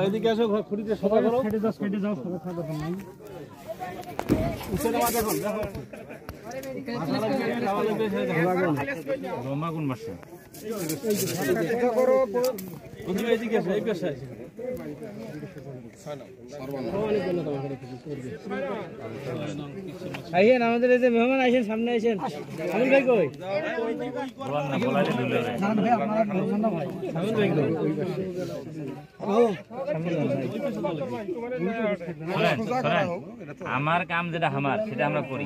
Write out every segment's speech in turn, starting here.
এদিকে আসো, খুঁটিতে সবাই করো। কেটে যাও, সবাই খাওয়া দরকার নাই। উঠে নামা দেখুন, দেখো। লম্বা কোন মাসে? এদিকে আসো, এই পেশা আছে। আইয়েন, আমাদের এই যে মেহমান আইছেন, সামনে আইছেন। আমিন ভাই কই? আমার কাম যেটা আমার সেটা আমরা করি।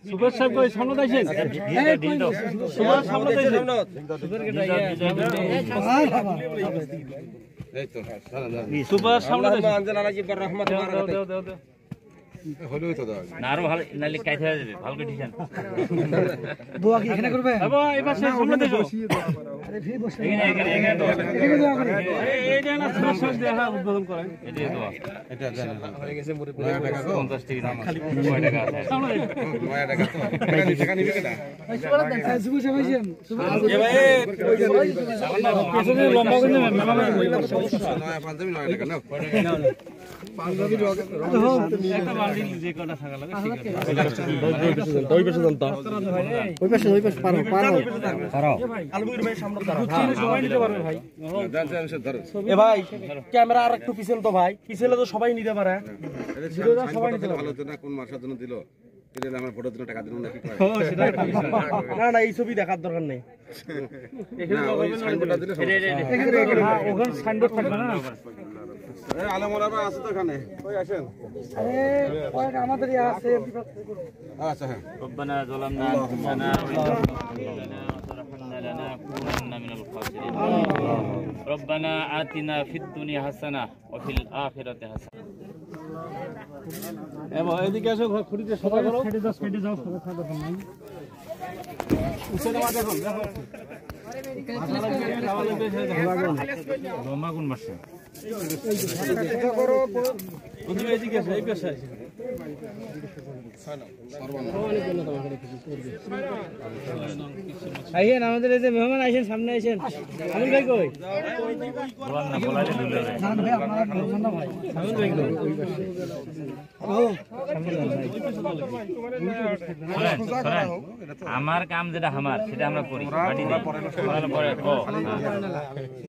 সুভাষ সাহেব কই? সামনে আইছেন। সুভাষ সামনে আইছেন। সুভাষ সামনে আইছেন। আরো ভালো নালে কাইতে হয়ে যাবে, ভালো করে ডিজাইন দোয়া কি এখানে করবে? বাবা এবার সেই সামনে দেখো। আরে ফির বসে এখানে দোয়া করে। এই যে না সুভাষ দেখা উদ্বোধন করেন। এই যে দোয়া এটা জানেন হয়ে গেছে মুড়ি 50 টাকা খালি 9 টাকা আছে। সামনে 9 টাকা তো টাকা নিবে কেডা? সুভাষ দেন, সুভাষ আইছেন। এ ভাই পেছনে লম্বা করে নেন, মেলা করে 9 পাঞ্জাবি 9 টাকা নাও। পাঞ্জাবি একটা বান্ডিল যে কটা থাকা লাগে ঠিক আছে। ওই পাশে পারো। আলমগীর ভাই সামনে দাঁড়াও। সবাই নিতে পারবে ভাই। এ ভাই ক্যামেরা আর একটু পিছন তো ভাই, পিছলে তো সবাই নিতে পারে। ভিডিওটা সবাই নিতে পারে। ভালো তো না, কোন মাসের জন্য দিল? দিলে আমার ফটোর জন্য টাকা দিল নাকি কয়? ও সেটা না না, এই ছবি দেখার দরকার নেই। এখানে ওই সাইনবোর্ডটা দিলে ওখানে সাইনবোর্ড থাকবে না। এই আলমোলাবা আছে তো এখানে, ওই আসেন। আরে ওই আমাদেরই আছে। আচ্ছা হ্যাঁ। ربنا ظلمنا انفسنا وان لم تغفر لنا لنكونن من الخاسرين ربنا آتنا في الدنيا حسنة وفي الآخرة حسنة এদিকে আসো, খুঁটিতে সবাই করো। কেটে যাও, সবাই খাওয়া দরকার নাই। উঠে নামা দেখুন, দেখো। লম্বা কোন মাসে? এদিকে আসো, এই পেশা আছে। আইয়েন, আমাদের এই যে মেহমান আইছেন, সামনে আইছেন। আমিন ভাই কই? আমার কাম যেটা আমার সেটা আমরা করি।